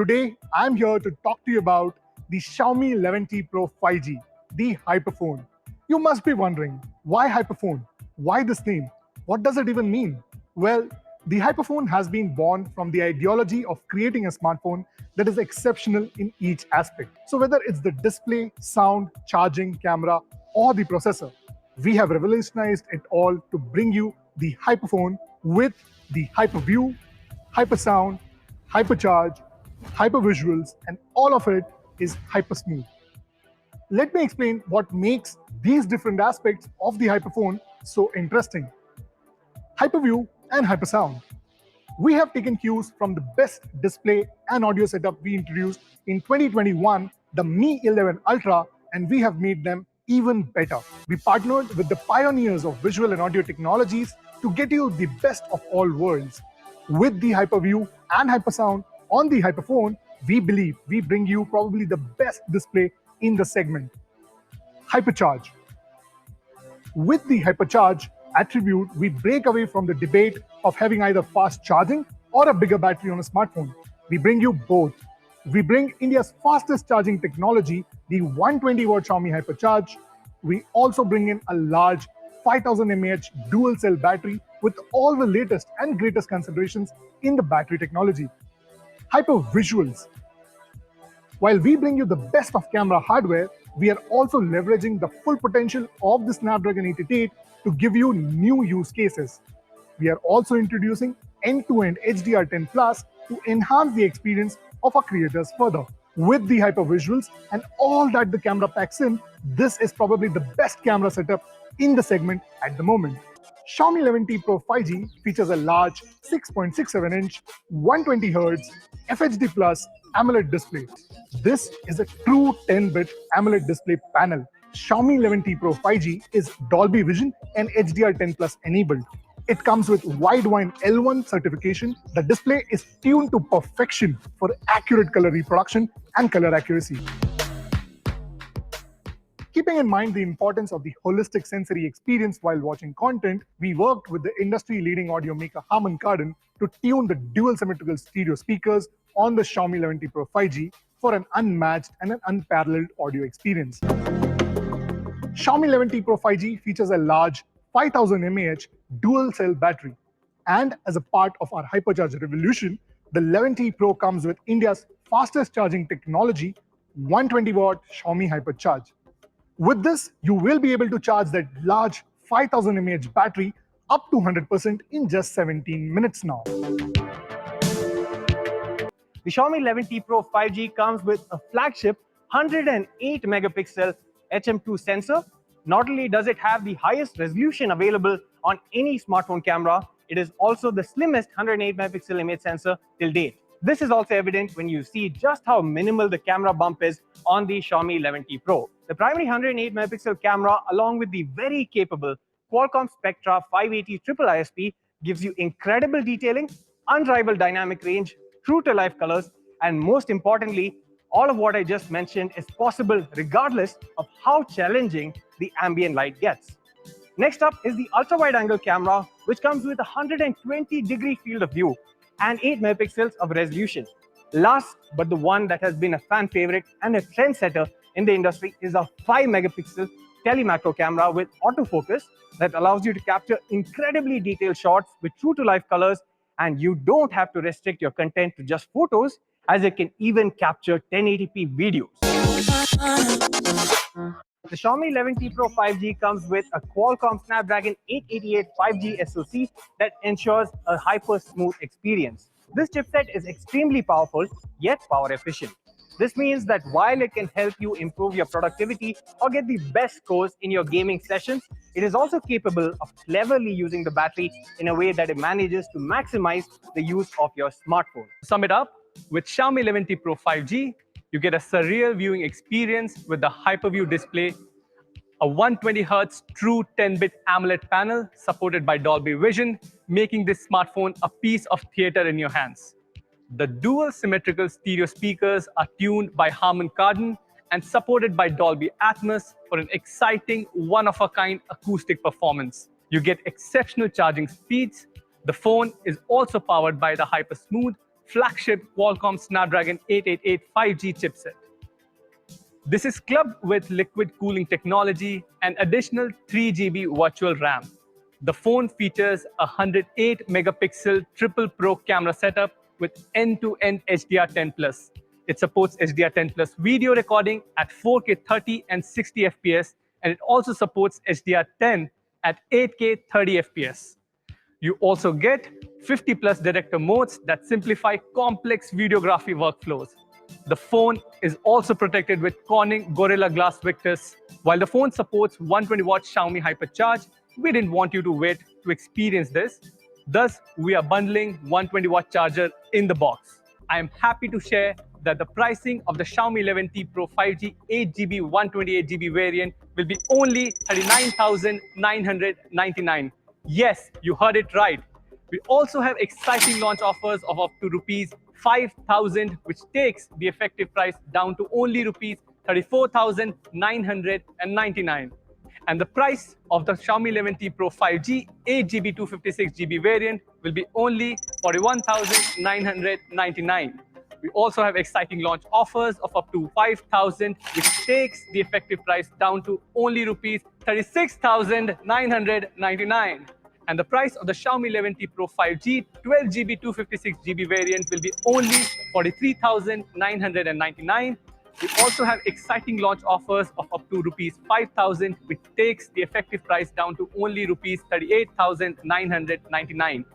Today, I'm here to talk to you about the Xiaomi 11T Pro 5G, the Hyperphone. You must be wondering, why Hyperphone? Why this name? What does it even mean? Well, the Hyperphone has been born from the ideology of creating a smartphone that is exceptional in each aspect. So whether it's the display, sound, charging, camera, or the processor, we have revolutionized it all to bring you the Hyperphone with the HyperView, HyperSound, HyperCharge, HyperVisuals, and all of it is hyper smooth. Let me explain what makes these different aspects of the Hyperphone so interesting. HyperView and HyperSound. We have taken cues from the best display and audio setup we introduced in 2021, the Mi 11 Ultra, and we have made them even better. We partnered with the pioneers of visual and audio technologies to get you the best of all worlds. With the HyperView and HyperSound on the Hyperphone, we believe we bring you probably the best display in the segment. HyperCharge. With the HyperCharge attribute, we break away from the debate of having either fast charging or a bigger battery on a smartphone. We bring you both. We bring India's fastest charging technology, the 120-watt Xiaomi HyperCharge. We also bring in a large 5000 mAh dual cell battery with all the latest and greatest considerations in the battery technology. HyperVisuals. While we bring you the best of camera hardware, we are also leveraging the full potential of the Snapdragon 888 to give you new use cases. We are also introducing end-to-end HDR10 Plus to enhance the experience of our creators further. With the HyperVisuals and all that the camera packs in, this is probably the best camera setup in the segment at the moment. Xiaomi 11T Pro 5G features a large 6.67-inch, 120Hz FHD Plus AMOLED display. This is a true 10-bit AMOLED display panel. Xiaomi 11T Pro 5G is Dolby Vision and HDR10 Plus enabled. It comes with Widevine L1 certification. The display is tuned to perfection for accurate color reproduction and color accuracy. Keeping in mind the importance of the holistic sensory experience while watching content, we worked with the industry-leading audio maker Harman Kardon to tune the dual symmetrical stereo speakers on the Xiaomi 11T Pro 5G for an unmatched and an unparalleled audio experience. Xiaomi 11T Pro 5G features a large 5000 mAh dual cell battery. And as a part of our HyperCharge revolution, the 11T Pro comes with India's fastest charging technology, 120-watt Xiaomi HyperCharge. With this, you will be able to charge that large 5000 mAh battery up to 100% in just 17 minutes now. The Xiaomi 11T Pro 5G comes with a flagship 108 megapixel HM2 sensor. Not only does it have the highest resolution available on any smartphone camera, it is also the slimmest 108 megapixel image sensor till date. This is also evident when you see just how minimal the camera bump is on the Xiaomi 11T Pro. The primary 108 megapixel camera, along with the very capable Qualcomm Spectra 580 triple ISP, gives you incredible detailing, unrivaled dynamic range, true-to-life colors, and most importantly, all of what I just mentioned is possible regardless of how challenging the ambient light gets. Next up is the ultra-wide-angle camera, which comes with a 120-degree field of view and 8 megapixels of resolution. Last, but the one that has been a fan favorite and a trendsetter in the industry, is a 5-megapixel telemacro camera with autofocus that allows you to capture incredibly detailed shots with true-to-life colors, and you don't have to restrict your content to just photos, as it can even capture 1080p videos. The Xiaomi 11T Pro 5G comes with a Qualcomm Snapdragon 888 5G SoC that ensures a hyper-smooth experience. This chipset is extremely powerful, yet power efficient. This means that while it can help you improve your productivity or get the best scores in your gaming sessions, it is also capable of cleverly using the battery in a way that it manages to maximize the use of your smartphone. To sum it up, with Xiaomi 11T Pro 5G, you get a surreal viewing experience with the HyperView display, a 120Hz true 10-bit AMOLED panel supported by Dolby Vision, making this smartphone a piece of theater in your hands. The dual symmetrical stereo speakers are tuned by Harman Kardon and supported by Dolby Atmos for an exciting, one-of-a-kind acoustic performance. You get exceptional charging speeds. The phone is also powered by the hyper-smooth flagship Qualcomm Snapdragon 888 5G chipset. This is clubbed with liquid cooling technology and additional 3 GB virtual RAM. The phone features a 108 megapixel triple pro camera setup with end-to-end HDR10+. It supports HDR10+ video recording at 4K 30 and 60 FPS, and it also supports HDR10 at 8K 30 FPS. You also get 50+ director modes that simplify complex videography workflows. The phone is also protected with Corning Gorilla Glass Victus. While the phone supports 120-watt Xiaomi HyperCharge, we didn't want you to wait to experience this. Thus, we are bundling 120-watt charger in the box. I am happy to share that the pricing of the Xiaomi 11T Pro 5G 8GB 128GB variant will be only 39,999. Yes, you heard it right. We also have exciting launch offers of up to rupees 5,000, which takes the effective price down to only rupees 34,999. And the price of the Xiaomi 11T Pro 5G 8GB 256GB variant will be only 41,999. We also have exciting launch offers of up to 5,000, which takes the effective price down to only rupees 36,999. And the price of the Xiaomi 11T Pro 5G 12GB 256GB variant will be only 43,999. We also have exciting launch offers of up to rupees 5,000, which takes the effective price down to only rupees 38,999.